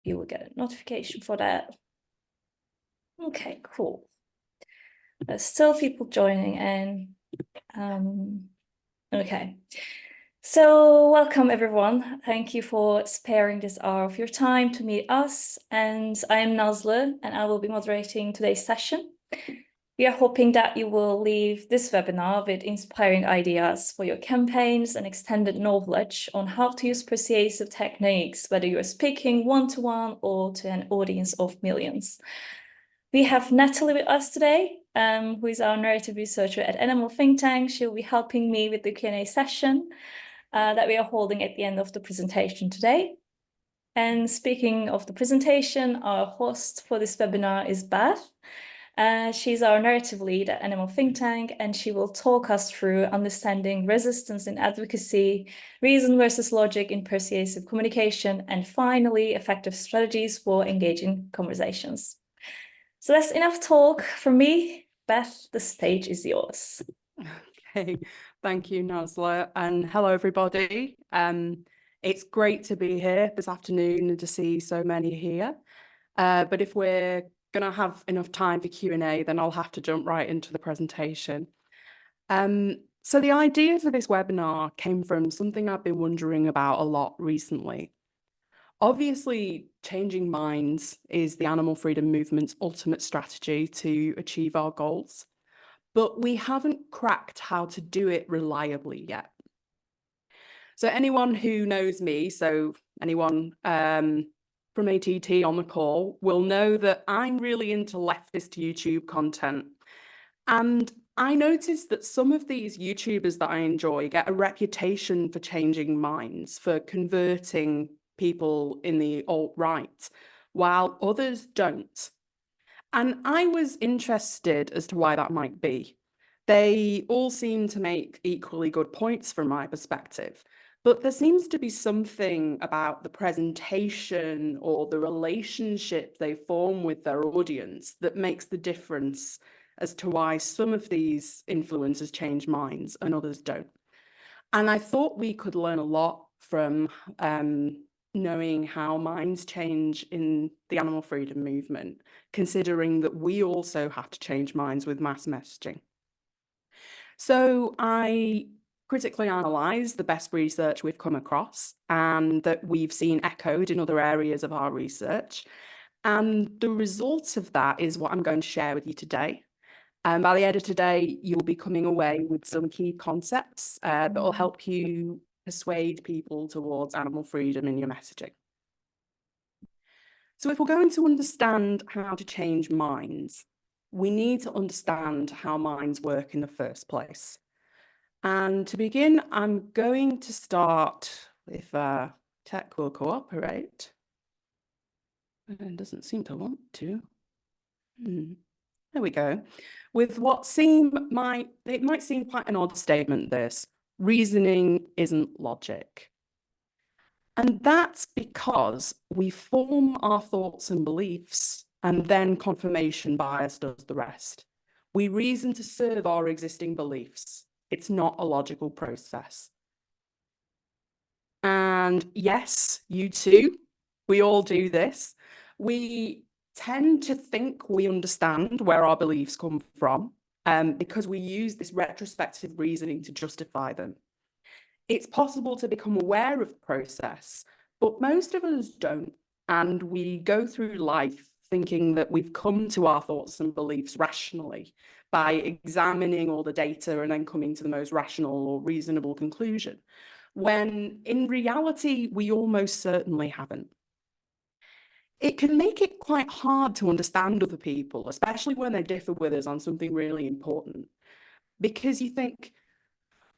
you will get a notification for that. Okay, cool. There's still people joining in. Okay. So welcome everyone. Thank you for sparing this hour of your time to meet us. And I am Nazlı and I will be moderating today's session. We are hoping that you will leave this webinar with inspiring ideas for your campaigns and extended knowledge on how to use persuasive techniques, whether you are speaking one-to-one or to an audience of millions. We have Natalie with us today, who is our narrative researcher at Animal Think Tank. She'll be helping me with the Q&A session that we are holding at the end of the presentation today. And speaking of the presentation, our host for this webinar is Beth. She's our narrative lead at Animal Think Tank, and she will talk us through understanding resistance in advocacy, reason versus logic in persuasive communication, and finally, effective strategies for engaging conversations. So that's enough talk from me. Beth, the stage is yours. Okay, thank you, Nazlı, and hello, everybody. It's great to be here this afternoon and to see so many here. But if we're going to have enough time for Q&A, then I'll have to jump right into the presentation. So the idea for this webinar came from something I've been wondering about a lot recently. Obviously, changing minds is the animal freedom movement's ultimate strategy to achieve our goals, but we haven't cracked how to do it reliably yet. So anyone who knows me, so anyone from ATT on the call, will know that I'm really into leftist YouTube content. And I noticed that some of these YouTubers that I enjoy get a reputation for changing minds, for converting people in the alt-right, while others don't. And I was interested as to why that might be. They all seem to make equally good points from my perspective, but there seems to be something about the presentation or the relationship they form with their audience that makes the difference as to why some of these influencers change minds and others don't. And I thought we could learn a lot from knowing how minds change in the animal freedom movement, considering that we also have to change minds with mass messaging. So I critically analyse the best research we've come across and that we've seen echoed in other areas of our research. And the result of that is what I'm going to share with you today. And by the end of today, you'll be coming away with some key concepts that will help you persuade people towards animal freedom in your messaging. So if we're going to understand how to change minds, we need to understand how minds work in the first place. And to begin, I'm going to start with tech will cooperate. It doesn't seem to want to. There we go. With what might seem quite an odd statement, this. Reasoning isn't logic. And that's because we form our thoughts and beliefs, and then confirmation bias does the rest. We reason to serve our existing beliefs. It's not a logical process. And yes, you too, we all do this. We tend to think we understand where our beliefs come from because we use this retrospective reasoning to justify them. It's possible to become aware of the process, but most of us don't. And we go through life thinking that we've come to our thoughts and beliefs rationally by examining all the data and then coming to the most rational or reasonable conclusion, when in reality, we almost certainly haven't. It can make it quite hard to understand other people, especially when they differ with us on something really important, because you think,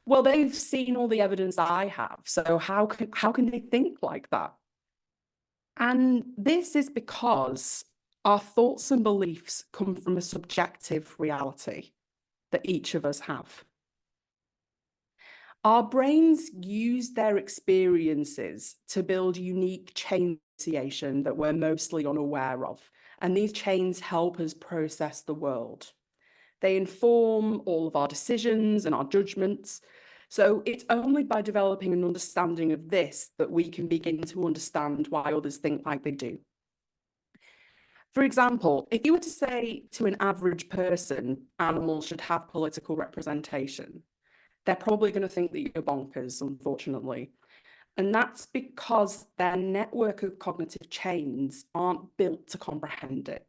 well, they've seen all the evidence I have, so how can they think like that? And this is because our thoughts and beliefs come from a subjective reality that each of us have. Our brains use their experiences to build unique chain association that we're mostly unaware of, and these chains help us process the world. They inform all of our decisions and our judgments. So it's only by developing an understanding of this that we can begin to understand why others think like they do. For example, if you were to say to an average person, animals should have political representation, they're probably going to think that you're bonkers, unfortunately. And that's because their network of cognitive chains aren't built to comprehend it.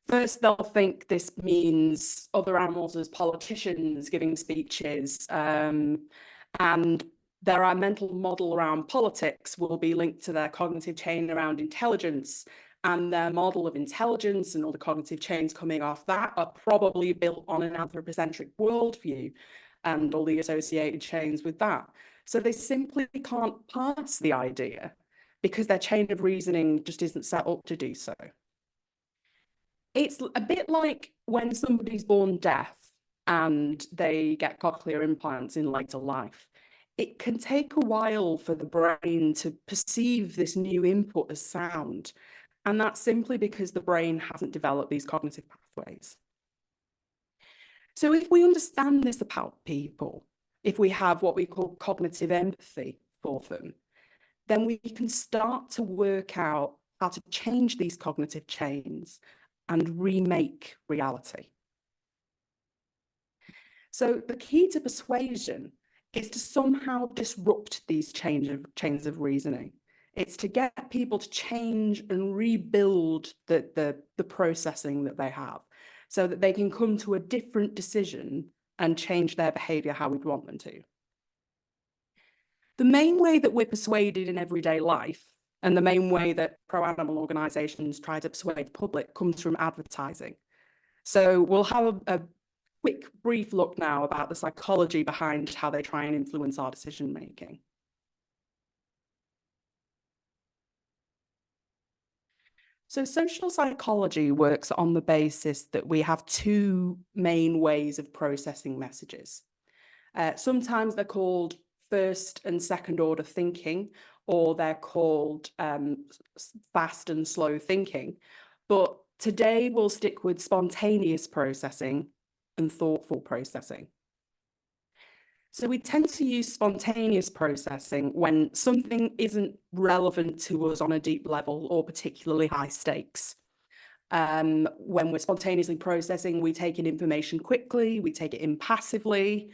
First, they'll think this means other animals as politicians giving speeches, and their mental model around politics will be linked to their cognitive chain around intelligence, and their model of intelligence and all the cognitive chains coming off that are probably built on an anthropocentric worldview and all the associated chains with that. So they simply can't pass the idea because their chain of reasoning just isn't set up to do so. It's a bit like when somebody's born deaf and they get cochlear implants in later life. It can take a while for the brain to perceive this new input as sound. And that's simply because the brain hasn't developed these cognitive pathways. So if we understand this about people, if we have what we call cognitive empathy for them, then we can start to work out how to change these cognitive chains and remake reality. So the key to persuasion is to somehow disrupt these chains of reasoning. It's to get people to change and rebuild the processing that they have so that they can come to a different decision and change their behavior how we'd want them to. The main way that we're persuaded in everyday life and the main way that pro-animal organisations try to persuade the public comes from advertising. So we'll have a quick, brief look now about the psychology behind how they try and influence our decision making. So social psychology works on the basis that we have two main ways of processing messages. Sometimes they're called first and second order thinking, or they're called fast and slow thinking. But today we'll stick with spontaneous processing and thoughtful processing. So we tend to use spontaneous processing when something isn't relevant to us on a deep level or particularly high stakes. When we're spontaneously processing, we take in information quickly, we take it in passively.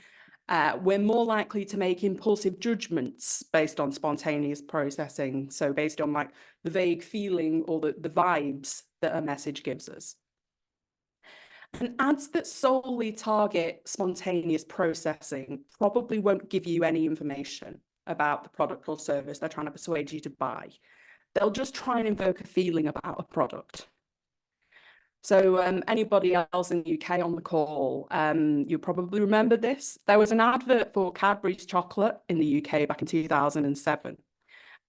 We're more likely to make impulsive judgments based on spontaneous processing. So based on like the vague feeling or the vibes that a message gives us. And ads that solely target spontaneous processing probably won't give you any information about the product or service they're trying to persuade you to buy. They'll just try and invoke a feeling about a product. So anybody else in the UK on the call, you probably remember this. There was an advert for Cadbury's chocolate in the UK back in 2007.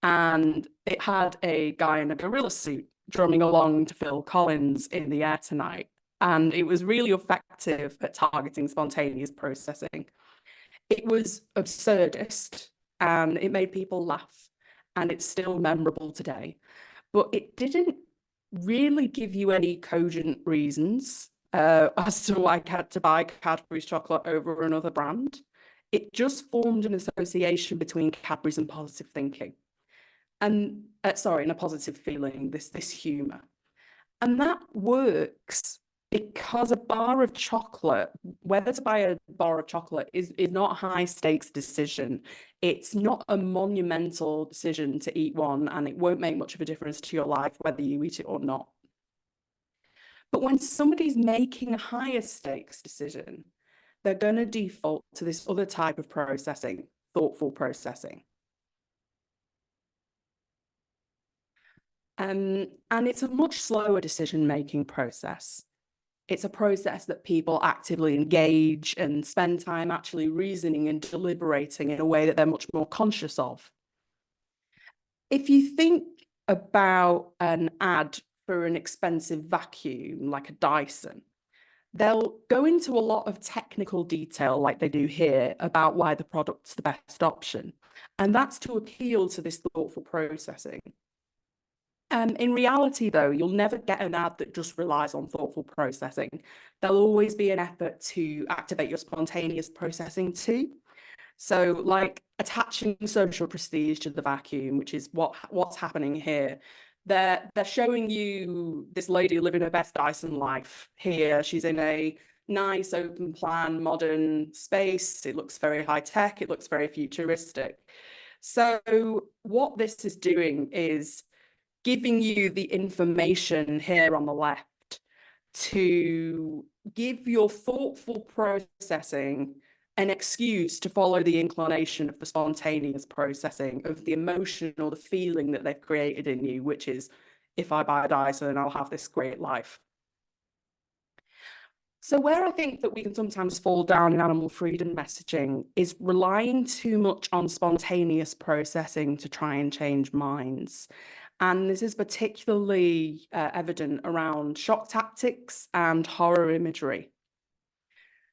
And it had a guy in a gorilla suit drumming along to Phil Collins in the Air Tonight. And it was really effective at targeting spontaneous processing. It was absurdist and it made people laugh, and it's still memorable today. But it didn't really give you any cogent reasons as to why I had to buy Cadbury's chocolate over another brand. It just formed an association between Cadbury's and positive thinking. And and a positive feeling, this humour. And that works because a bar of chocolate, whether to buy a bar of chocolate is not a high stakes decision. It's not a monumental decision to eat one, and it won't make much of a difference to your life whether you eat it or not. But when somebody's making a higher stakes decision, they're going to default to this other type of processing, thoughtful processing. And it's a much slower decision-making process. It's a process that people actively engage and spend time actually reasoning and deliberating in a way that they're much more conscious of. If you think about an ad for an expensive vacuum like a Dyson, they'll go into a lot of technical detail like they do here about why the product's the best option. And that's to appeal to this thoughtful processing. In reality, though, you'll never get an ad that just relies on thoughtful processing. There'll always be an effort to activate your spontaneous processing too. So like attaching social prestige to the vacuum, which is what's happening here. They're showing you this lady living her best Dyson life here. She's in a nice open plan modern space. It looks very high tech. It looks very futuristic. So what this is doing is giving you the information here on the left to give your thoughtful processing an excuse to follow the inclination of the spontaneous processing of the emotion or the feeling that they've created in you, which is, if I buy a Dyson, I'll have this great life. So where I think that we can sometimes fall down in animal freedom messaging is relying too much on spontaneous processing to try and change minds. And this is particularly evident around shock tactics and horror imagery.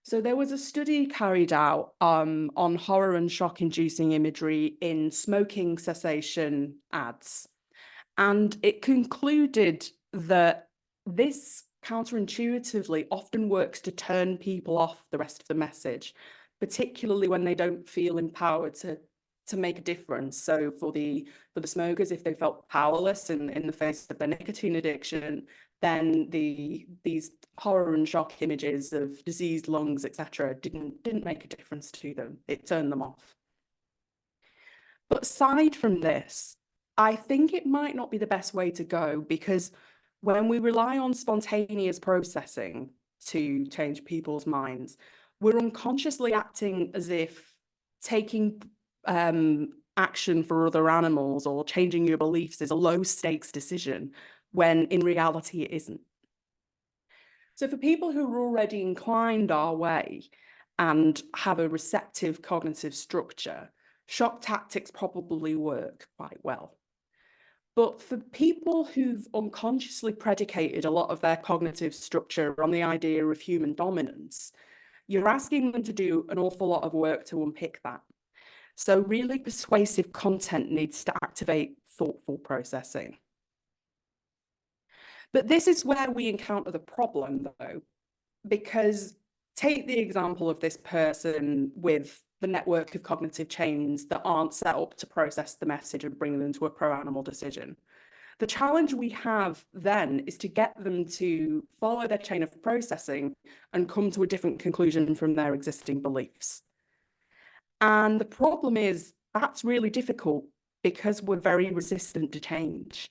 So there was a study carried out on horror and shock-inducing imagery in smoking cessation ads. And it concluded that this counterintuitively often works to turn people off the rest of the message, particularly when they don't feel empowered to make a difference. So for the smokers, if they felt powerless in the face of their nicotine addiction, then these horror and shock images of diseased lungs, etc., didn't make a difference to them. It turned them off. But aside from this, I think it might not be the best way to go, because when we rely on spontaneous processing to change people's minds, we're unconsciously acting as if taking action for other animals or changing your beliefs is a low stakes decision, when in reality it isn't. So for people who are already inclined our way and have a receptive cognitive structure, shock tactics probably work quite well. But for people who've unconsciously predicated a lot of their cognitive structure on the idea of human dominance, you're asking them to do an awful lot of work to unpick that. So really persuasive content needs to activate thoughtful processing. But this is where we encounter the problem, though, because take the example of this person with the network of cognitive chains that aren't set up to process the message and bring them to a pro-animal decision. The challenge we have then is to get them to follow their chain of processing and come to a different conclusion from their existing beliefs. And the problem is that's really difficult because we're very resistant to change.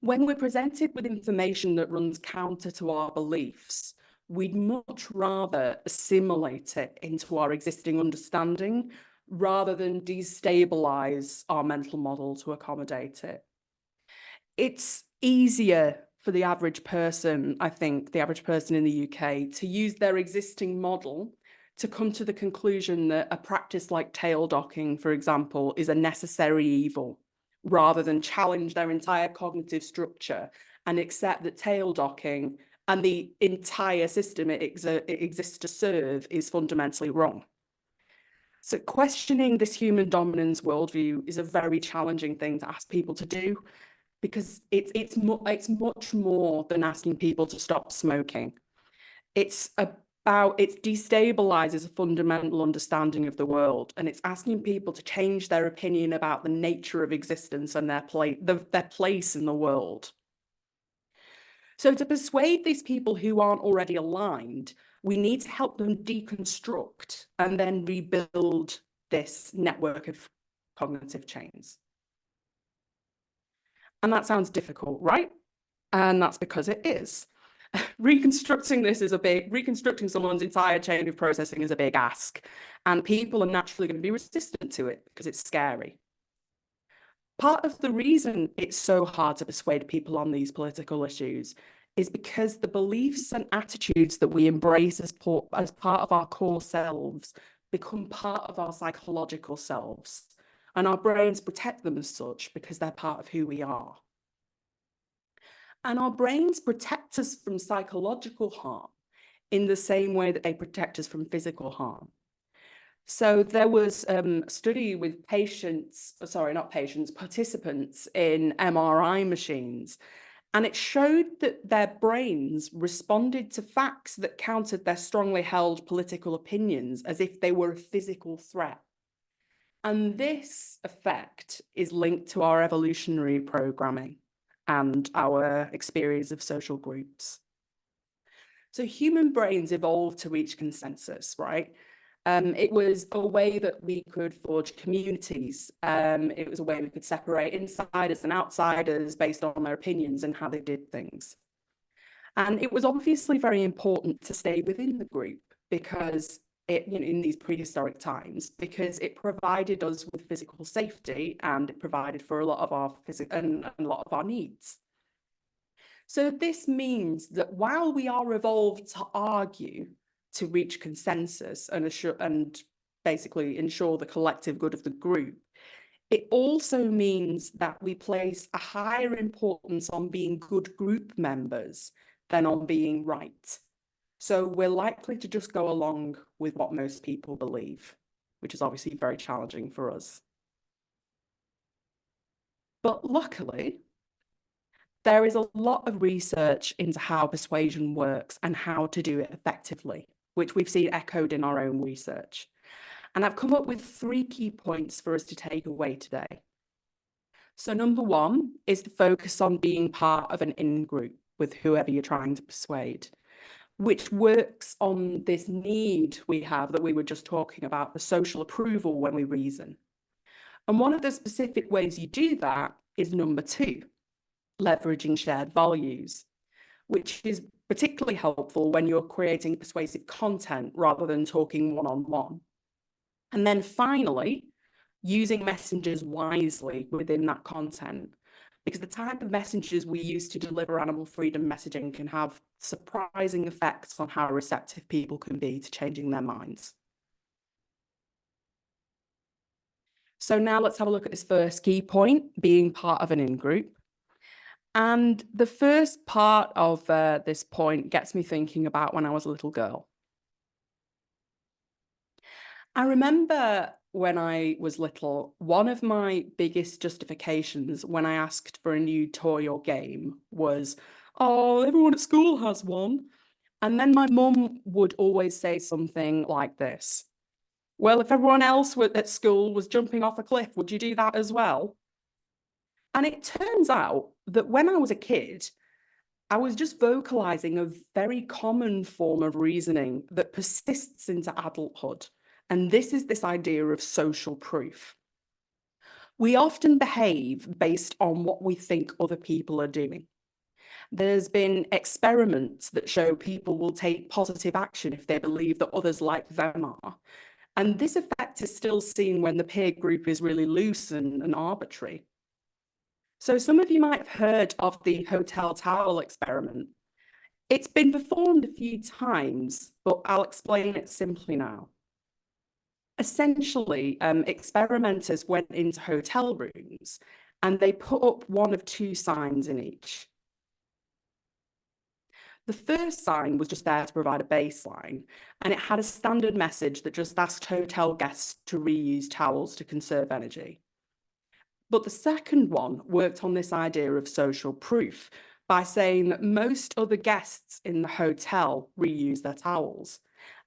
When we're presented with information that runs counter to our beliefs, we'd much rather assimilate it into our existing understanding rather than destabilize our mental model to accommodate it. It's easier for the average person, I think, the average person in the UK, to use their existing model to come to the conclusion that a practice like tail docking, for example, is a necessary evil, rather than challenge their entire cognitive structure and accept that tail docking and the entire system it exists to serve is fundamentally wrong. So questioning this human dominance worldview is a very challenging thing to ask people to do, because it's much more than asking people to stop smoking. It destabilizes a fundamental understanding of the world, and it's asking people to change their opinion about the nature of existence and their place in the world. So to persuade these people who aren't already aligned, we need to help them deconstruct and then rebuild this network of cognitive chains. And that sounds difficult, right? And that's because it is. Reconstructing someone's entire chain of processing is a big ask, and people are naturally going to be resistant to it because it's scary. Part of the reason it's so hard to persuade people on these political issues is because the beliefs and attitudes that we embrace as part of our core selves become part of our psychological selves, and our brains protect them as such because they're part of who we are. And our brains protect us from psychological harm in the same way that they protect us from physical harm. So there was a study with participants in MRI machines, and it showed that their brains responded to facts that countered their strongly held political opinions as if they were a physical threat. And this effect is linked to our evolutionary programming and our experience of social groups. So human brains evolved to reach consensus, right? It was a way that we could forge communities. It was a way we could separate insiders and outsiders based on their opinions and how they did things. And it was obviously very important to stay within the group because in these prehistoric times, because it provided us with physical safety and it provided for a lot of our a lot of our needs. So this means that while we are evolved to argue, to reach consensus and basically ensure the collective good of the group, it also means that we place a higher importance on being good group members than on being right. So we're likely to just go along with what most people believe, which is obviously very challenging for us. But luckily, there is a lot of research into how persuasion works and how to do it effectively, which we've seen echoed in our own research. And I've come up with 3 key points for us to take away today. So number 1 is to focus on being part of an in-group with whoever you're trying to persuade, which works on this need we have that we were just talking about, the social approval when we reason. And one of the specific ways you do that is number 2, leveraging shared values, which is particularly helpful when you're creating persuasive content rather than talking one-on-one. And then finally, using messengers wisely within that content, because the type of messages we use to deliver animal freedom messaging can have surprising effects on how receptive people can be to changing their minds. So now let's have a look at this first key point, being part of an in-group. And the first part of this point gets me thinking about when I was a little girl. I remember when I was little, one of my biggest justifications when I asked for a new toy or game was, oh, everyone at school has one. And then my mum would always say something like this. Well, if everyone else at school was jumping off a cliff, would you do that as well? And it turns out that when I was a kid, I was just vocalizing a very common form of reasoning that persists into adulthood. And this is this idea of social proof. We often behave based on what we think other people are doing. There's been experiments that show people will take positive action if they believe that others like them are. And this effect is still seen when the peer group is really loose and arbitrary. So some of you might have heard of the hotel towel experiment. It's been performed a few times, but I'll explain it simply now. Essentially, experimenters went into hotel rooms and they put up one of 2 signs in each. The first sign was just there to provide a baseline, and it had a standard message that just asked hotel guests to reuse towels to conserve energy. But the second one worked on this idea of social proof by saying that most other guests in the hotel reuse their towels.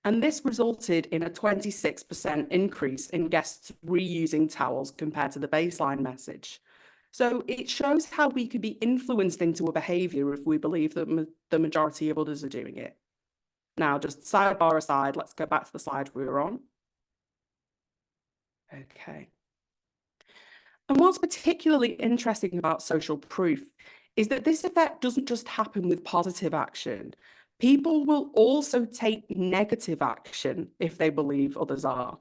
And this resulted in a 26% increase in guests reusing towels compared to the baseline message. So it shows how we could be influenced into a behavior if we believe that the majority of others are doing it. Now, just sidebar aside, let's go back to the slide we were on. Okay. And what's particularly interesting about social proof is that this effect doesn't just happen with positive action. People will also take negative action if they believe others are.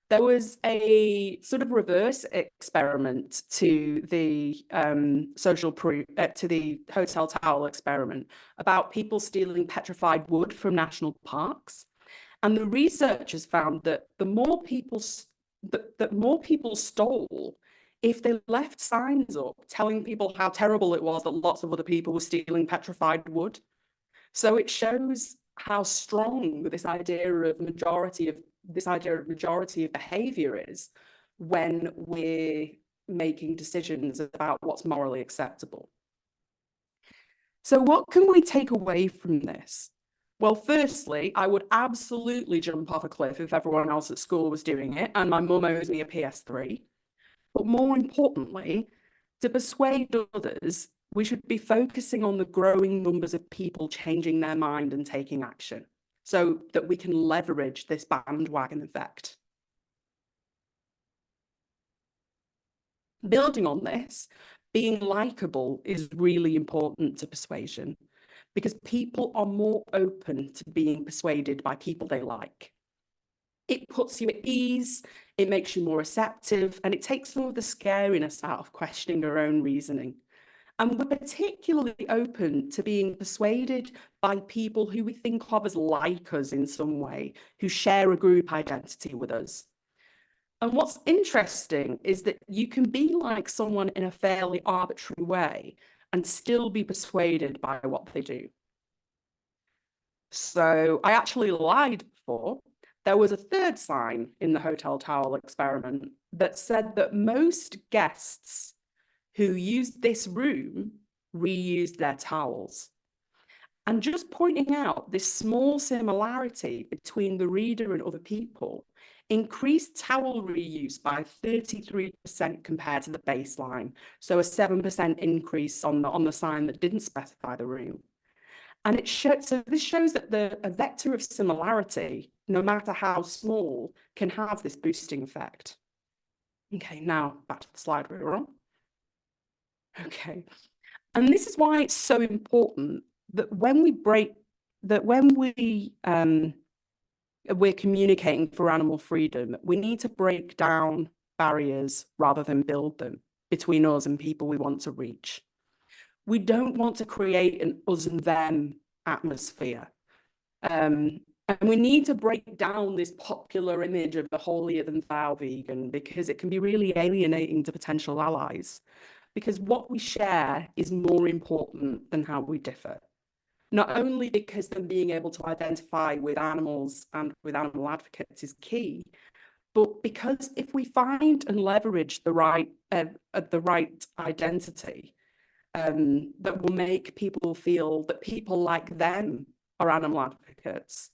There was a sort of reverse experiment to the social proof, to the hotel towel experiment about people stealing petrified wood from national parks. And the researchers found that the more people stole if they left signs up telling people how terrible it was that lots of other people were stealing petrified wood. So it shows how strong this idea of majority behavior is when we're making decisions about what's morally acceptable. So what can we take away from this? Well, firstly, I would absolutely jump off a cliff if everyone else at school was doing it, and my mum owes me a PS3. But more importantly, to persuade others, we should be focusing on the growing numbers of people changing their mind and taking action so that we can leverage this bandwagon effect. Building on this, being likable is really important to persuasion because people are more open to being persuaded by people they like. It puts you at ease, it makes you more receptive, and it takes some of the scariness out of questioning your own reasoning. And we're particularly open to being persuaded by people who we think of as like us in some way, who share a group identity with us. And what's interesting is that you can be like someone in a fairly arbitrary way and still be persuaded by what they do. So I actually lied before. There was a third sign in the hotel towel experiment that said that most guests who used this room reused their towels. And just pointing out this small similarity between the reader and other people increased towel reuse by 33% compared to the baseline. So a 7% increase on the sign that didn't specify the room. And so this shows that a vector of similarity, no matter how small, can have this boosting effect. Okay, now back to the slide we were on. Okay, and this is why it's so important that when we're communicating for animal freedom, we need to break down barriers rather than build them between us and people we want to reach. We don't want to create an us and them atmosphere. And we need to break down this popular image of the holier than thou vegan because it can be really alienating to potential allies. Because what we share is more important than how we differ. Not only because them being able to identify with animals and with animal advocates is key, but because if we find and leverage the right identity, that will make people feel that people like them are animal advocates,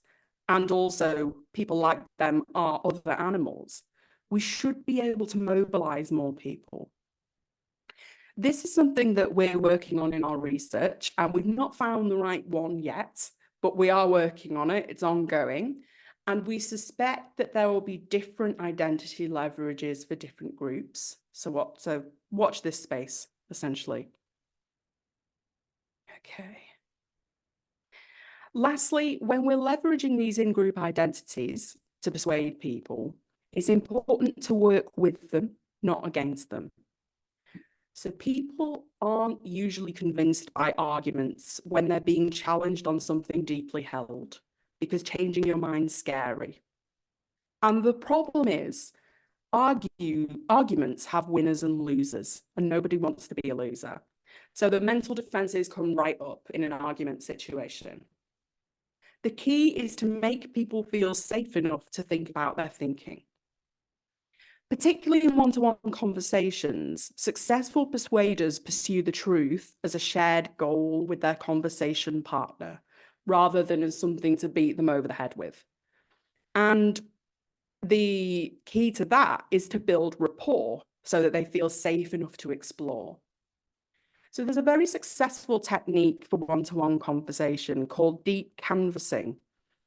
and also people like them are other animals, we should be able to mobilize more people. This is something that we're working on in our research, and we've not found the right one yet, but we are working on it. It's ongoing. And we suspect that there will be different identity leverages for different groups. So watch this space, essentially. Okay. Lastly, when we're leveraging these in-group identities to persuade people, it's important to work with them, not against them. So people aren't usually convinced by arguments when they're being challenged on something deeply held, because changing your mind's scary. And the problem is, arguments have winners and losers, and nobody wants to be a loser. So the mental defenses come right up in an argument situation. The key is to make people feel safe enough to think about their thinking. Particularly in one-to-one conversations, successful persuaders pursue the truth as a shared goal with their conversation partner, rather than as something to beat them over the head with. And the key to that is to build rapport so that they feel safe enough to explore. So there's a very successful technique for one-to-one conversation called deep canvassing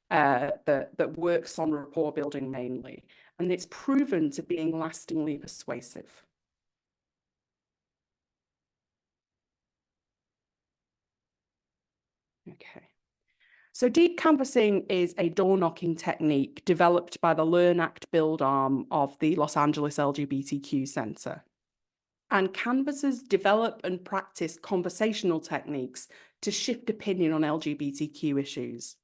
that works on rapport building mainly, and it's proven to being lastingly persuasive. Okay. So deep canvassing is a door-knocking technique developed by the Learn, Act, Build arm of the Los Angeles LGBTQ Center. And canvassers develop and practice conversational techniques to shift opinion on LGBTQ issues.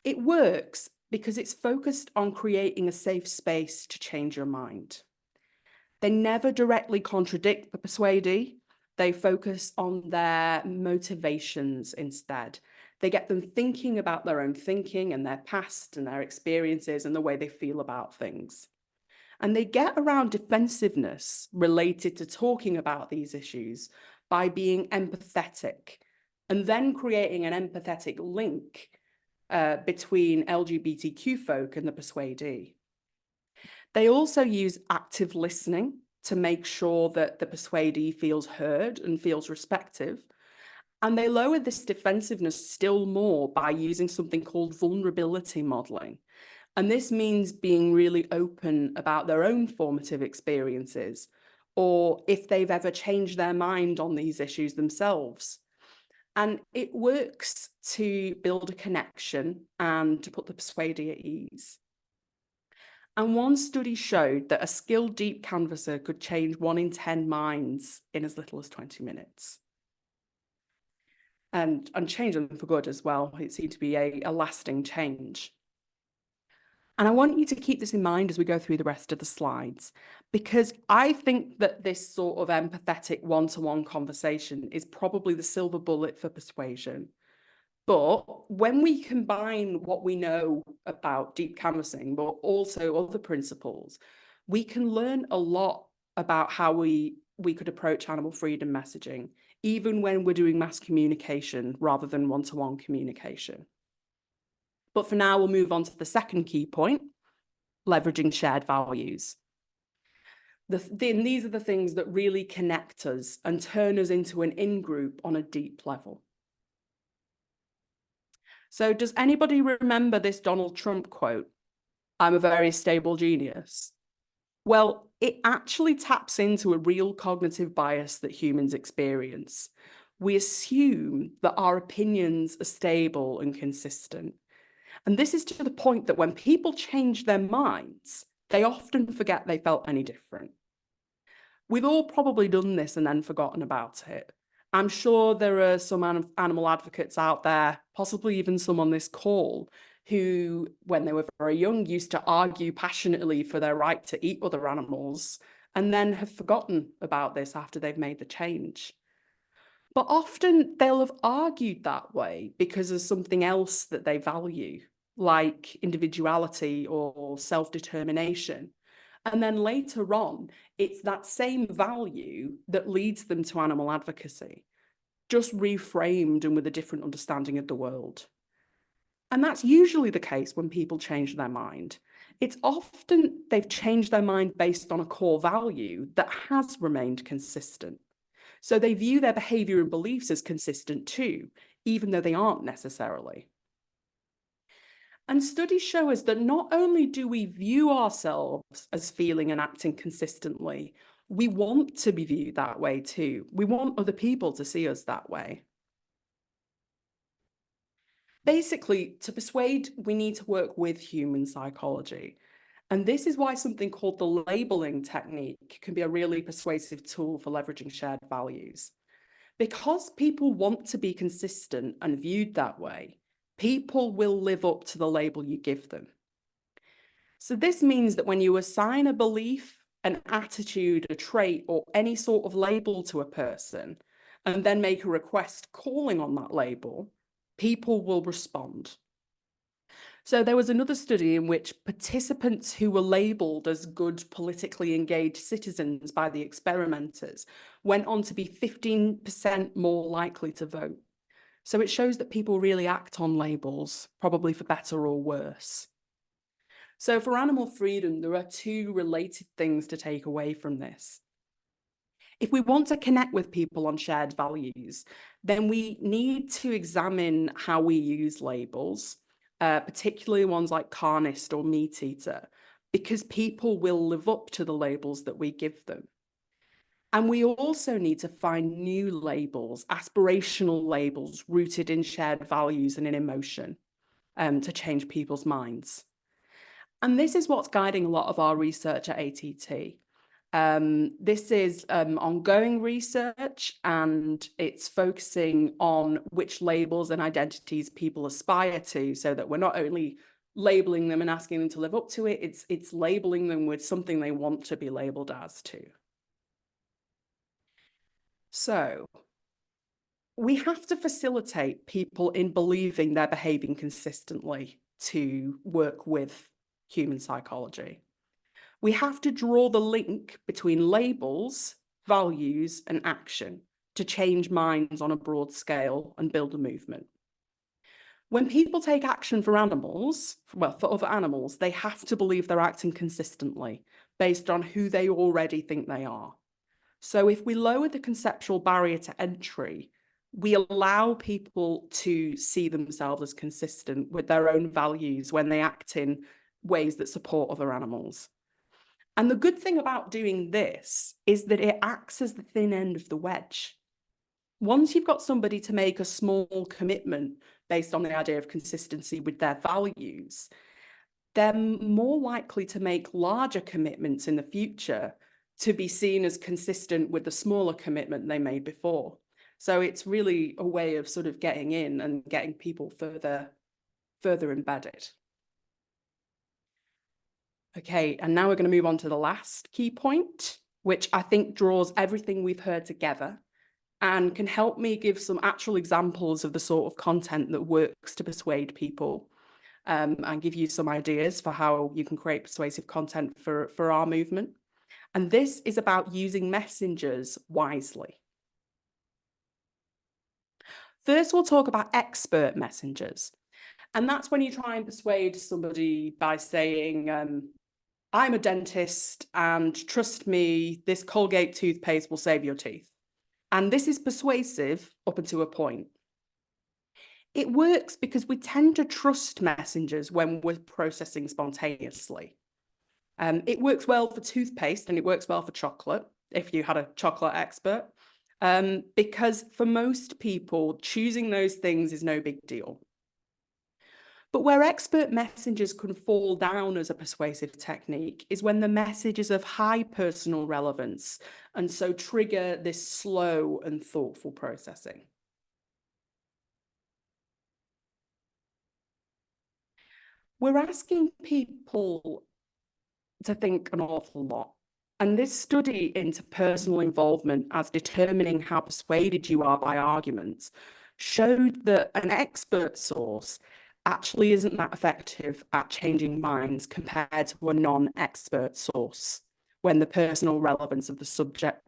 It works because it's focused on creating a safe space to change your mind. They never directly contradict the persuadee. They focus on their motivations instead. They get them thinking about their own thinking and their past and their experiences and the way they feel about things. And they get around defensiveness related to talking about these issues by being empathetic and then creating an empathetic link between LGBTQ folk and the persuadee. They also use active listening to make sure that the persuadee feels heard and feels respected. And they lower this defensiveness still more by using something called vulnerability modeling. And this means being really open about their own formative experiences, or if they've ever changed their mind on these issues themselves. And it works to build a connection and to put the persuadee at ease. And one study showed that a skilled deep canvasser could change 1 in 10 minds in as little as 20 minutes. And change them for good as well. It seemed to be a lasting change. And I want you to keep this in mind as we go through the rest of the slides, because I think that this sort of empathetic one-to-one conversation is probably the silver bullet for persuasion. But when we combine what we know about deep canvassing, but also other principles, we can learn a lot about how we could approach animal freedom messaging, even when we're doing mass communication rather than one-to-one communication. But for now, we'll move on to the second key point, leveraging shared values. These are the things that really connect us and turn us into an in-group on a deep level. So does anybody remember this Donald Trump quote, "I'm a very stable genius"? Well, it actually taps into a real cognitive bias that humans experience. We assume that our opinions are stable and consistent. And this is to the point that when people change their minds, they often forget they felt any different. We've all probably done this and then forgotten about it. I'm sure there are some animal advocates out there, possibly even some on this call, who, when they were very young, used to argue passionately for their right to eat other animals, and then have forgotten about this after they've made the change. But often they'll have argued that way because there's something else that they value, like individuality or self-determination. And then later on, it's that same value that leads them to animal advocacy, just reframed and with a different understanding of the world. And that's usually the case when people change their mind. It's often they've changed their mind based on a core value that has remained consistent. So they view their behavior and beliefs as consistent too, even though they aren't necessarily. And studies show us that not only do we view ourselves as feeling and acting consistently, we want to be viewed that way too. We want other people to see us that way. Basically, to persuade, we need to work with human psychology. And this is why something called the labeling technique can be a really persuasive tool for leveraging shared values. Because people want to be consistent and viewed that way, people will live up to the label you give them. So this means that when you assign a belief, an attitude, a trait, or any sort of label to a person, and then make a request calling on that label, people will respond. So there was another study in which participants who were labelled as good politically engaged citizens by the experimenters went on to be 15% more likely to vote. So it shows that people really act on labels, probably for better or worse. So for animal freedom, there are two related things to take away from this. If we want to connect with people on shared values, then we need to examine how we use labels, particularly ones like carnist or meat eater, because people will live up to the labels that we give them. And we also need to find new labels, aspirational labels rooted in shared values and in emotion, to change people's minds. And this is what's guiding a lot of our research at ATT. This is ongoing research, and it's focusing on which labels and identities people aspire to, so that we're not only labeling them and asking them to live up to it, it's labeling them with something they want to be labeled as too. So we have to facilitate people in believing they're behaving consistently to work with human psychology. We have to draw the link between labels, values, and action to change minds on a broad scale and build a movement. When people take action for animals, well, for other animals, they have to believe they're acting consistently based on who they already think they are. So if we lower the conceptual barrier to entry, we allow people to see themselves as consistent with their own values when they act in ways that support other animals. And the good thing about doing this is that it acts as the thin end of the wedge. Once you've got somebody to make a small commitment based on the idea of consistency with their values, they're more likely to make larger commitments in the future to be seen as consistent with the smaller commitment they made before. So it's really a way of sort of getting in and getting people further embedded. Okay, and now we're going to move on to the last key point, which I think draws everything we've heard together and can help me give some actual examples of the sort of content that works to persuade people, and give you some ideas for how you can create persuasive content for our movement. And this is about using messengers wisely. First, we'll talk about expert messengers. And that's when you try and persuade somebody by saying, I'm a dentist and trust me, this Colgate toothpaste will save your teeth. And this is persuasive up until a point. It works because we tend to trust messengers when we're processing spontaneously. It works well for toothpaste and it works well for chocolate, if you had a chocolate expert, because for most people, choosing those things is no big deal. But where expert messengers can fall down as a persuasive technique is when the message is of high personal relevance and so trigger this slow and thoughtful processing. We're asking people to think an awful lot. And this study into personal involvement as determining how persuaded you are by arguments showed that an expert source actually isn't that effective at changing minds compared to a non-expert source when the personal relevance of the subject's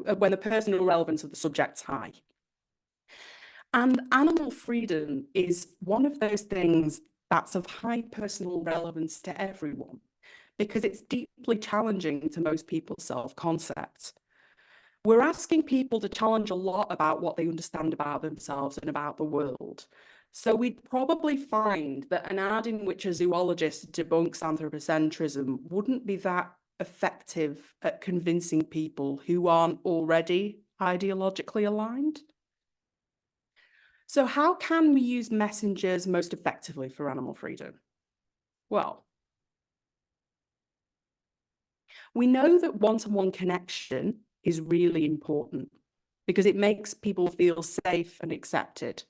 high. And animal freedom is one of those things that's of high personal relevance to everyone, because it's deeply challenging to most people's self-concept. We're asking people to challenge a lot about what they understand about themselves and about the world. So we'd probably find that an ad in which a zoologist debunks anthropocentrism wouldn't be that effective at convincing people who aren't already ideologically aligned. So how can we use messengers most effectively for animal freedom? Well, we know that one-to-one connection is really important because it makes people feel safe and accepted.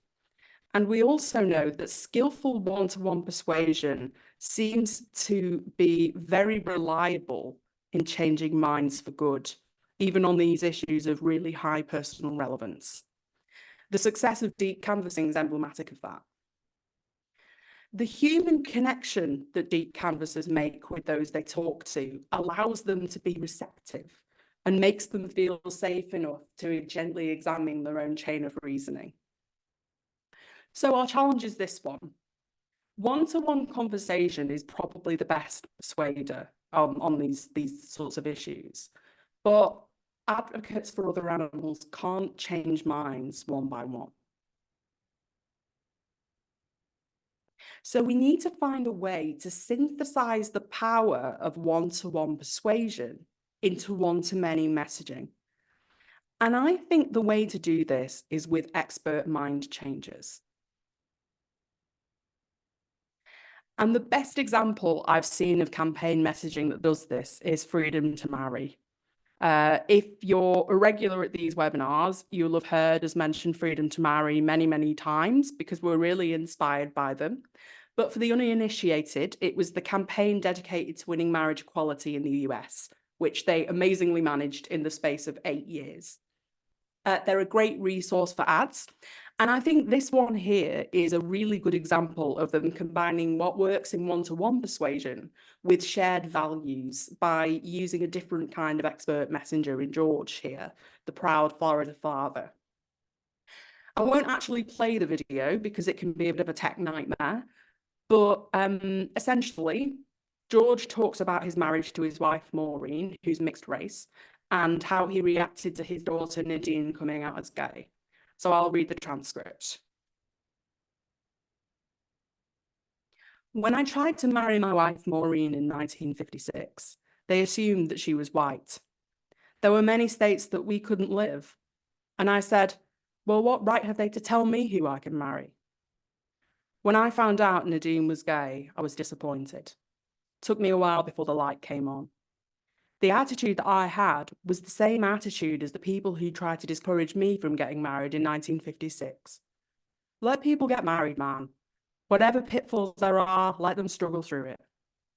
And we also know that skillful one-to-one persuasion seems to be very reliable in changing minds for good, even on these issues of really high personal relevance. The success of deep canvassing is emblematic of that. The human connection that deep canvassers make with those they talk to allows them to be receptive and makes them feel safe enough to gently examine their own chain of reasoning. So our challenge is this one. One-to-one conversation is probably the best persuader on these sorts of issues, but advocates for other animals can't change minds one by one. So we need to find a way to synthesize the power of one-to-one persuasion into one-to-many messaging. And I think the way to do this is with expert mind changers. And the best example I've seen of campaign messaging that does this is Freedom to Marry. If you're a regular at these webinars, you'll have heard us mention Freedom to Marry many, many times because we're really inspired by them. But for the uninitiated, it was the campaign dedicated to winning marriage equality in the US, which they amazingly managed in the space of 8 years. They're a great resource for ads. And I think this one here is a really good example of them combining what works in one-to-one persuasion with shared values by using a different kind of expert messenger in George here, the proud Florida father. I won't actually play the video because it can be a bit of a tech nightmare, but essentially, George talks about his marriage to his wife, Maureen, who's mixed race, and how he reacted to his daughter, Nadine, coming out as gay. So I'll read the transcript. When I tried to marry my wife, Maureen, in 1956, they assumed that she was white. There were many states that we couldn't live. And I said, well, what right have they to tell me who I can marry? When I found out Nadine was gay, I was disappointed. It took me a while before the light came on. The attitude that I had was the same attitude as the people who tried to discourage me from getting married in 1956. Let people get married, man. Whatever pitfalls there are, let them struggle through it.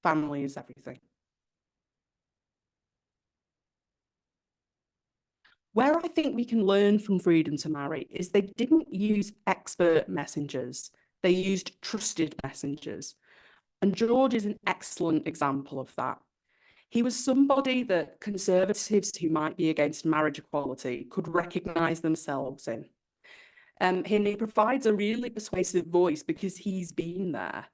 Family is everything. Where I think we can learn from freedom to marry is they didn't use expert messengers. They used trusted messengers. And George is an excellent example of that. He was somebody that conservatives who might be against marriage equality could recognise themselves in. And he provides a really persuasive voice because he's been there.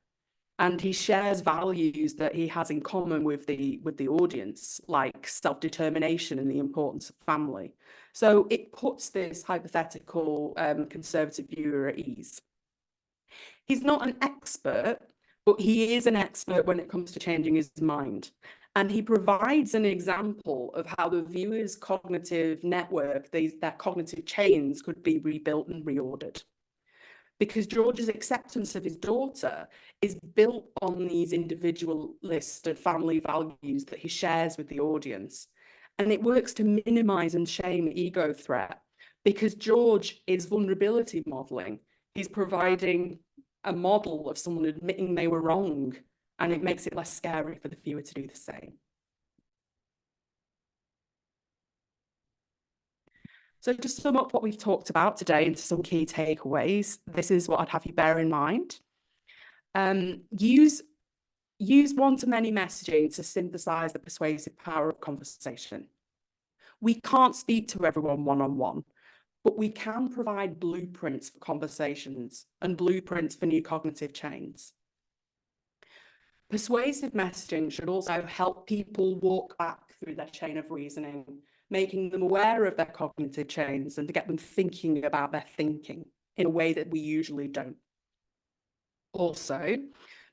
And he shares values that he has in common with the audience, like self-determination and the importance of family. So it puts this hypothetical conservative viewer at ease. He's not an expert, but he is an expert when it comes to changing his mind. And he provides an example of how the viewer's cognitive network, their cognitive chains, could be rebuilt and reordered. Because George's acceptance of his daughter is built on these individualist and family values that he shares with the audience. And it works to minimize and shame ego threat because George is vulnerability modeling. He's providing a model of someone admitting they were wrong, and it makes it less scary for the viewer to do the same. So to sum up what we've talked about today into some key takeaways, this is what I'd have you bear in mind. Use one-to-many messaging to synthesize the persuasive power of conversation. We can't speak to everyone one-on-one, but we can provide blueprints for conversations and blueprints for new cognitive chains. Persuasive messaging should also help people walk back through their chain of reasoning, making them aware of their cognitive chains and to get them thinking about their thinking in a way that we usually don't. Also,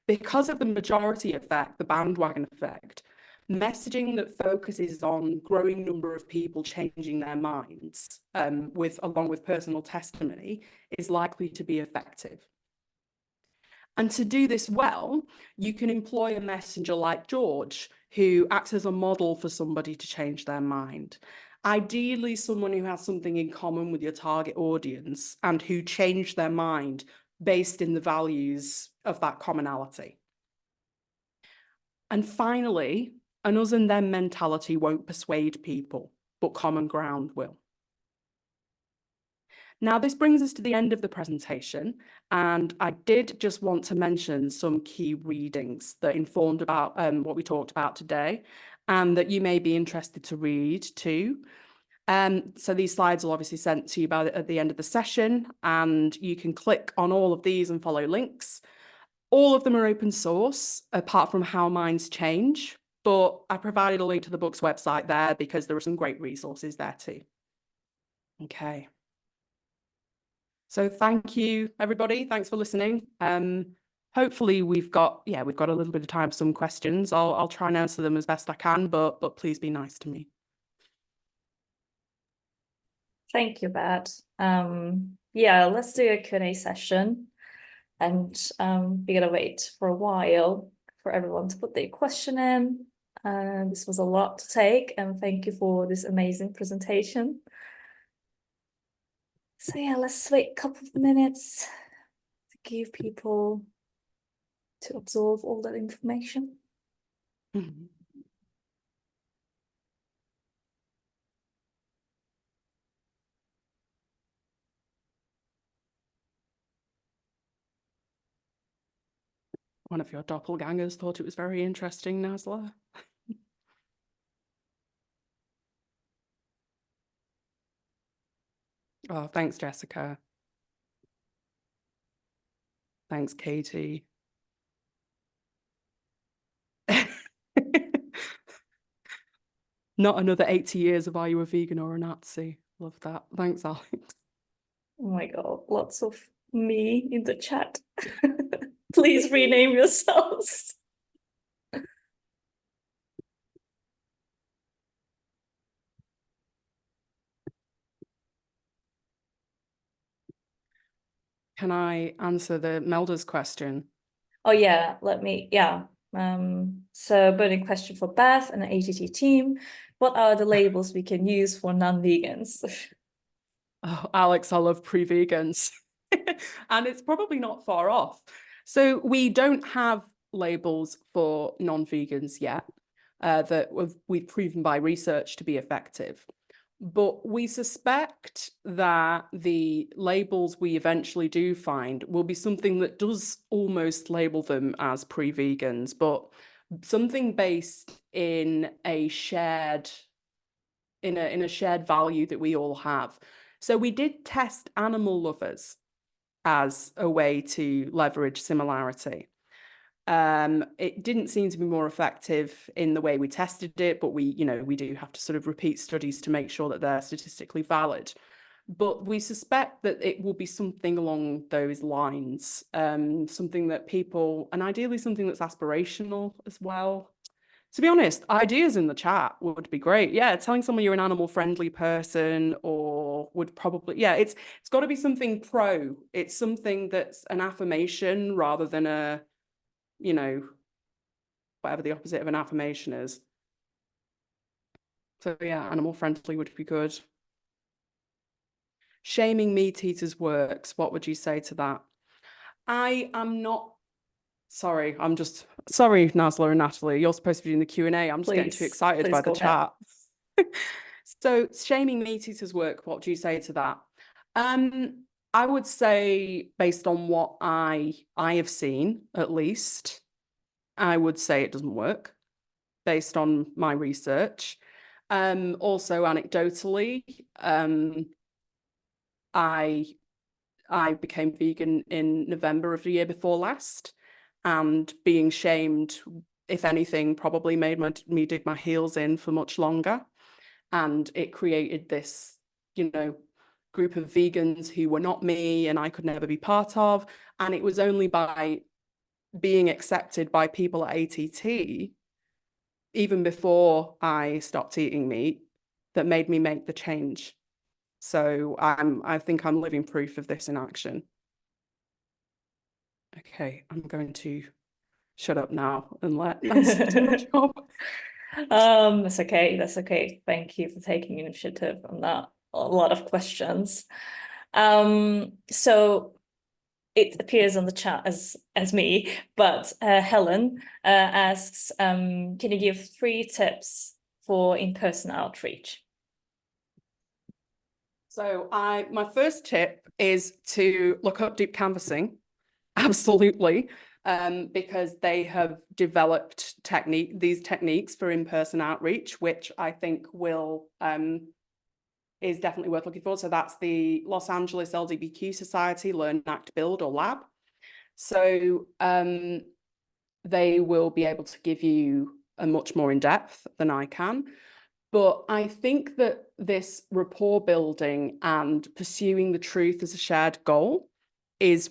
because of the majority effect, the bandwagon effect, messaging that focuses on growing number of people changing their minds along with personal testimony is likely to be effective. And to do this well, you can employ a messenger like George, who acts as a model for somebody to change their mind. Ideally, someone who has something in common with your target audience and who changed their mind based in the values of that commonality. And finally, an us and them mentality won't persuade people, but common ground will. Now, this brings us to the end of the presentation, and I did just want to mention some key readings that informed about what we talked about today, and that you may be interested to read too. So these slides will obviously sent to you at the end of the session, and you can click on all of these and follow links. All of them are open source, apart from How Minds Change, but I provided a link to the book's website there because there are some great resources there too. Okay. So thank you, everybody. Thanks for listening. Hopefully we've got a little bit of time for some questions. I'll try and answer them as best I can, but please be nice to me. Thank you, Bat. Yeah, let's do a Q&A session, and we're gonna wait for a while for everyone to put their question in. This was a lot to take, and thank you for this amazing presentation. So yeah, let's wait a couple of minutes to give people to absorb all that information. Mm-hmm. One of your doppelgangers thought it was very interesting, Nasla. Oh, thanks, Jessica. Thanks, Katie. Not another 80 years of are you a vegan or a Nazi? Love that. Thanks, Alex. Oh my God, lots of me in the chat. Please rename yourselves. Can I answer the Melda's question? Oh yeah, yeah. So burning question for Beth and the ATT team. What are the labels we can use for non-vegans? Oh, Alex, I love pre-vegans. And it's probably not far off. So we don't have labels for non-vegans yet that we've proven by research to be effective. But we suspect that the labels we eventually do find will be something that does almost label them as pre-vegans, but something based in a shared value that we all have. So we did test animal lovers as a way to leverage similarity. It didn't seem to be more effective in the way we tested it, but we do have to sort of repeat studies to make sure that they're statistically valid. But we suspect that it will be something along those lines, something that people, and ideally something that's aspirational as well. To be honest, ideas in the chat would be great. Yeah, telling someone you're an animal-friendly person or would probably, yeah, it's got to be something pro. It's something that's an affirmation rather than a, whatever the opposite of an affirmation is. So yeah, animal-friendly would be good. Shaming meat eaters works. What would you say to that? I am not sorry. Sorry, Nasla and Natalie. You're supposed to be doing the Q&A. I'm just getting too excited by the chat. So shaming meat eaters work. What do you say to that? I would say, based on what I have seen, at least, I would say it doesn't work based on my research. Also, anecdotally, I became vegan in November of the year before last, and being shamed, if anything, probably made me dig my heels in for much longer. And it created this, group of vegans who were not me and I could never be part of. And it was only by being accepted by people at ATT, even before I stopped eating meat, that made me make the change. So I think I'm living proof of this in action. Okay, I'm going to shut up now and let Nancy do her job. That's okay. That's okay. Thank you for taking initiative on that. A lot of questions. So it appears on the chat as me, but Helen asks, can you give 3 tips for in-person outreach? So my first tip is to look up deep canvassing. Absolutely. Because they have developed these techniques for in-person outreach, which I think is definitely worth looking for. So that's the Los Angeles LGBTQ Society Learn, Act, Build, or Lab. So they will be able to give you a much more in-depth than I can. But I think that this rapport building and pursuing the truth as a shared goal is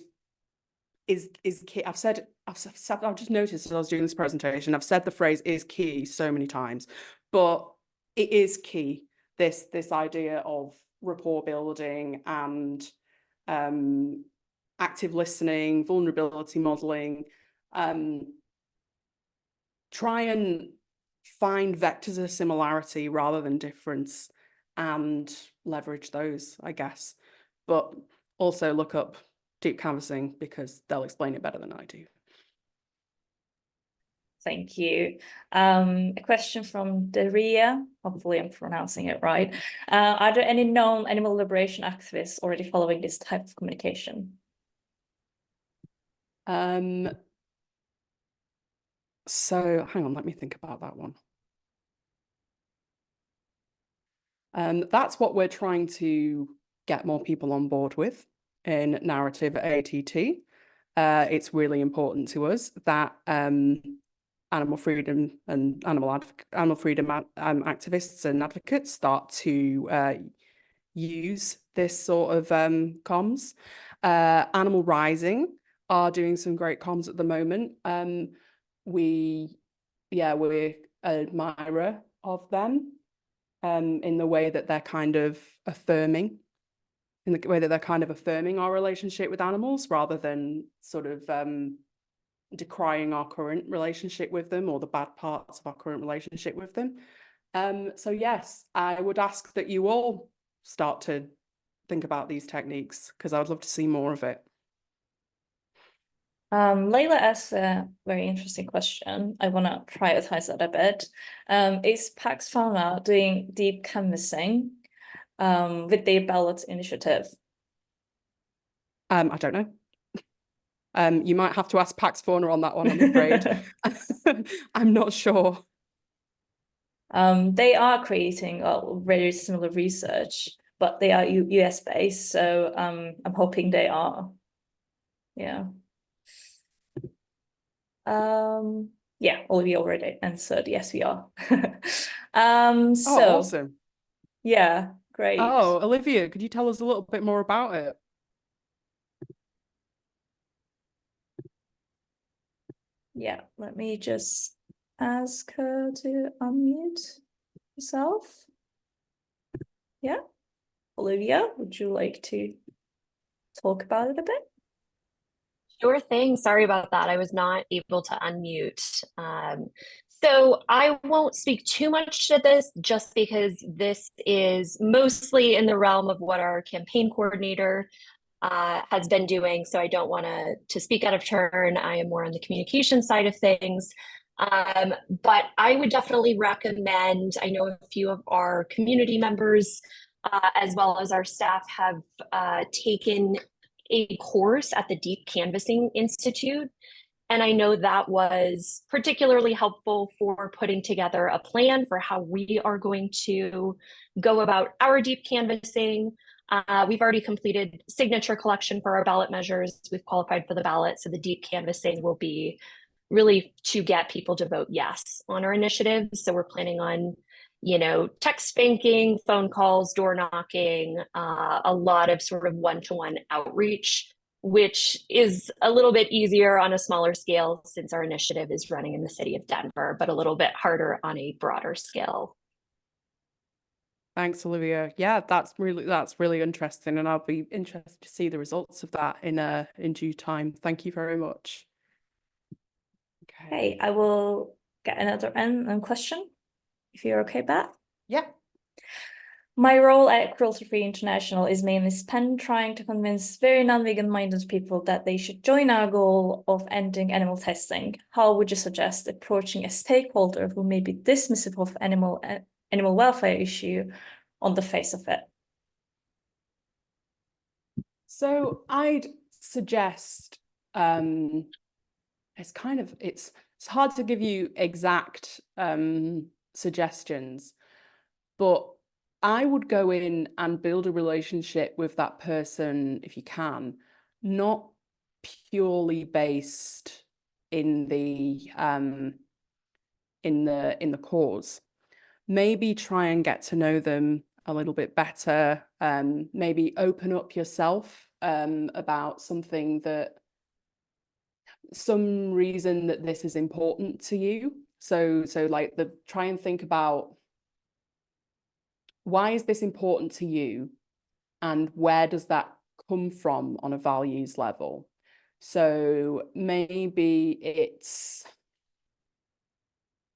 key. I've just noticed as I was doing this presentation, I've said the phrase is key so many times, but it is key. This idea of rapport building and active listening, vulnerability modeling, try and find vectors of similarity rather than difference and leverage those, I guess. But also look up deep canvassing because they'll explain it better than I do. Thank you. A question from Daria. Hopefully I'm pronouncing it right. Are there any known animal liberation activists already following this type of communication? So hang on, let me think about that one. That's what we're trying to get more people on board with in narrative at ATT. it's really important to us that animal freedom activists and advocates start to use this sort of comms. Animal Rising are doing some great comms at the moment. We're admirer of them in the way that they're kind of affirming our relationship with animals, rather than sort of decrying our current relationship with them or the bad parts of our current relationship with them. So yes, I would ask that you all start to think about these techniques, because I would love to see more of it. Layla asked a very interesting question. I want to prioritize that a bit. Is Pax Fauna doing deep canvassing with their ballot initiative? I don't know. You might have to ask Pax Fauna on that one, I'm afraid. I'm not sure. They are creating very similar research, but they are US based, so I'm hoping they are. Yeah. Yeah, Olivia already answered. Yes, we are. Oh, So awesome. yeah, great. Oh, Olivia, could you tell us a little bit more about it? Yeah, let me just ask her to unmute herself. Yeah, Olivia, would you like to talk about it a bit? Sure thing. Sorry about that. I was not able to unmute. So I won't speak too much to this just because this is mostly in the realm of what our campaign coordinator has been doing. So I don't want to speak out of turn. I am more on the communication side of things. But I would definitely recommend, I know a few of our community members, as well as our staff, have taken a course at the Deep Canvassing Institute. And I know that was particularly helpful for putting together a plan for how we are going to go about our deep canvassing. We've already completed signature collection for our ballot measures. We've qualified for the ballot. So the deep canvassing will be really to get people to vote yes on our initiative. So we're planning on, text banking, phone calls, door knocking, a lot of sort of one-to-one outreach, which is a little bit easier on a smaller scale since our initiative is running in the city of Denver, but a little bit harder on a broader scale. Thanks, Olivia. Yeah, that's really interesting, and I'll be interested to see the results of that in due time. Thank you very much. Okay, I will get another question, if you're okay, Beth. Yeah. My role at Cruelty Free International is mainly spent trying to convince very non-vegan minded people that they should join our goal of ending animal testing. How would you suggest approaching a stakeholder who may be dismissive of animal welfare issue on the face of it? So I'd suggest it's hard to give you exact suggestions, but I would go in and build a relationship with that person if you can, not purely based in the cause. Maybe try and get to know them a little bit better. Maybe open up yourself about some reason that this is important to you. So like try and think about, why is this important to you, and where does that come from on a values level? So maybe it's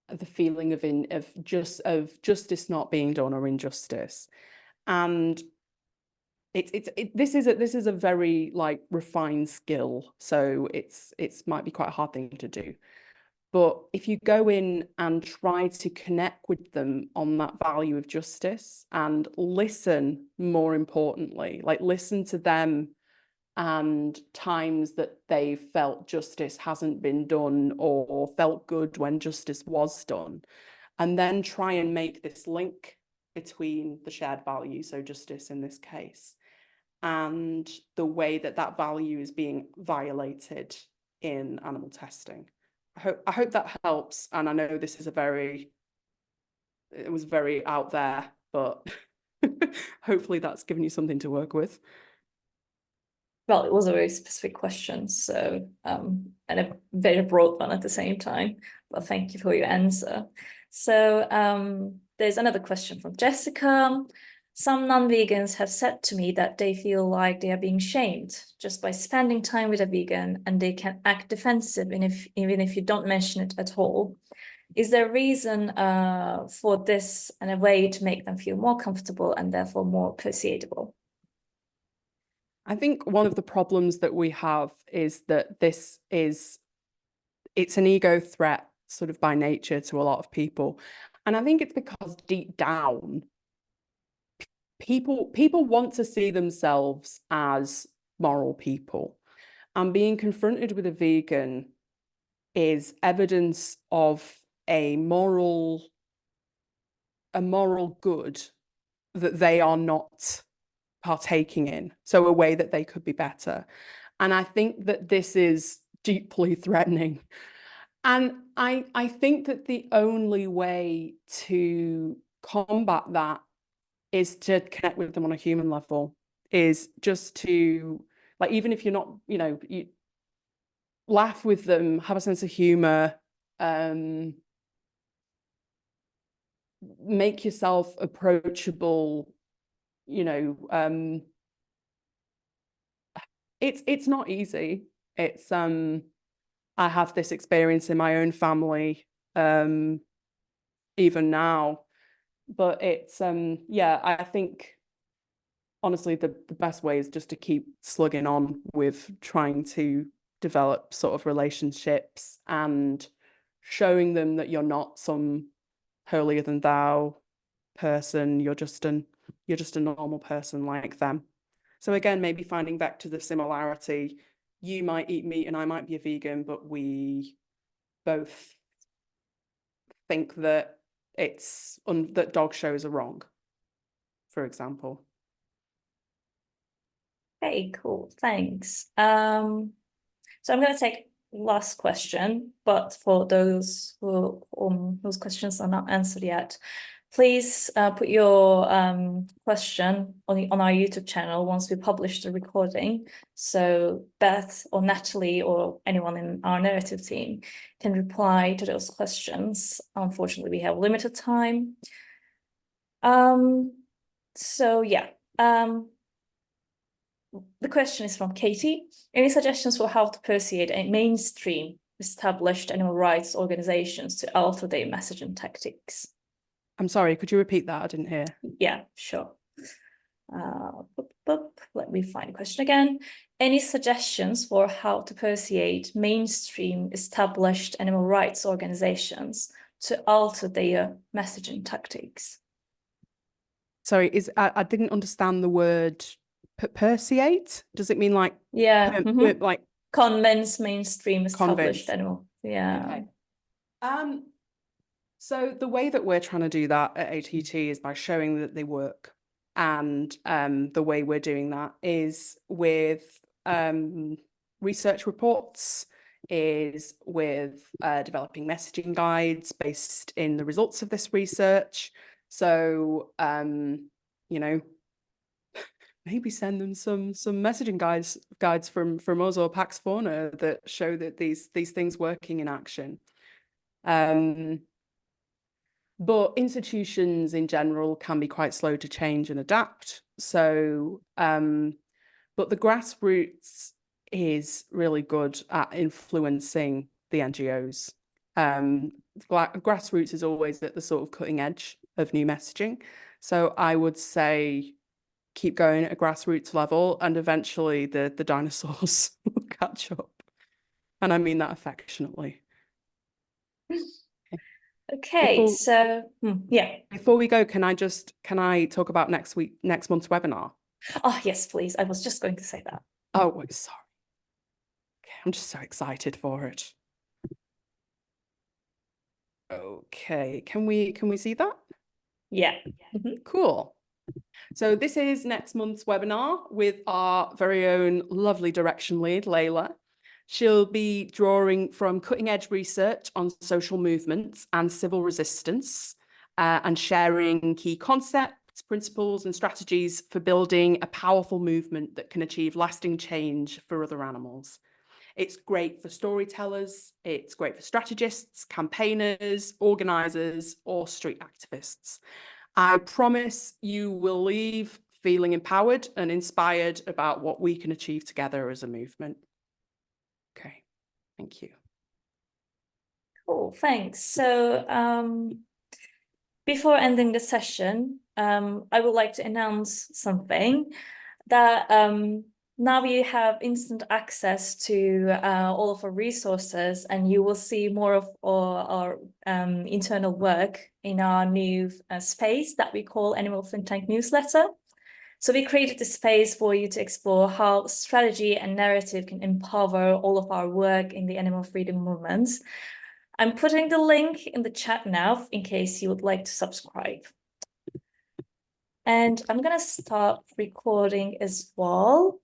the feeling of justice not being done, or injustice, and this is a very like refined skill, so it's might be quite a hard thing to do. But if you go in and try to connect with them on that value of justice, and listen, more importantly, like listen to them and times that they felt justice hasn't been done, or felt good when justice was done, and then try and make this link between the shared value, so justice in this case, and the way that that value is being violated in animal testing. I hope that helps. And I know this is it was very out there, but hopefully that's given you something to work with. Well, it was a very specific question, so and a very broad one at the same time. But thank you for your answer. So there's another question from Jessica. Some non-vegans have said to me that they feel like they are being shamed just by spending time with a vegan, and they can act defensive even if you don't mention it at all. Is there a reason for this and a way to make them feel more comfortable and therefore more persuadable? I think one of the problems that we have is that it's an ego threat sort of by nature to a lot of people. And I think it's because deep down, people want to see themselves as moral people. And being confronted with a vegan is evidence of a moral good that they are not partaking in, so a way that they could be better. And I think that this is deeply threatening. And I think that the only way to combat that is to connect with them on a human level, is just to, like, even if you're not, you laugh with them, have a sense of humor, make yourself approachable. It's not easy. It's I have this experience in my own family, even now, but it's yeah, I think honestly the best way is just to keep slugging on with trying to develop sort of relationships and showing them that you're not some holier than thou person. You're just a normal person like them. So again, maybe finding back to the similarity. You might eat meat and I might be a vegan, but we both think that that dog shows are wrong, for example. Okay, cool. Thanks. So I'm going to take last question, but for those whose questions are not answered yet, please put your question on our YouTube channel once we publish the recording. So Beth or Natalie or anyone in our narrative team can reply to those questions. Unfortunately, we have limited time. So yeah. The question is from Katie. Any suggestions for how to persuade a mainstream established animal rights organizations to alter their messaging tactics? I'm sorry, could you repeat that? I didn't hear. Yeah, sure. Let me find the question again. Any suggestions for how to persuade mainstream established animal rights organizations to alter their messaging tactics? Sorry, I didn't understand the word persuade. Does it mean like like convince mainstream established convince animal? Yeah. Okay. So the way that we're trying to do that at ATT is by showing that they work. And the way we're doing that is with research reports, is with developing messaging guides based in the results of this research. So, maybe send them some messaging guides from us or Pax Fauna that show that these things working in action. But institutions in general can be quite slow to change and adapt. So, but the grassroots is really good at influencing the NGOs. Grassroots is always at the sort of cutting edge of new messaging. So I would say keep going at a grassroots level, and eventually the dinosaurs will catch up. And I mean that affectionately. Okay, so yeah. Before we go, can I talk about next month's webinar? Oh, yes, please. I was just going to say that. Oh, wait, sorry. Okay, I'm just so excited for it. Okay, can we see that? Yeah. Cool. So this is next month's webinar with our very own lovely direction lead, Layla. She'll be drawing from cutting-edge research on social movements and civil resistance, and sharing key concepts, principles, and strategies for building a powerful movement that can achieve lasting change for other animals. It's great for storytellers, it's great for strategists, campaigners, organisers, or street activists. I promise you will leave feeling empowered and inspired about what we can achieve together as a movement. Okay, thank you. Cool, thanks. So before ending the session, I would like to announce something that now you have instant access to all of our resources, and you will see more of our internal work in our new space that we call Animal Think Tank Newsletter. So we created a space for you to explore how strategy and narrative can empower all of our work in the animal freedom movement. I'm putting the link in the chat now in case you would like to subscribe. And I'm going to start recording as well.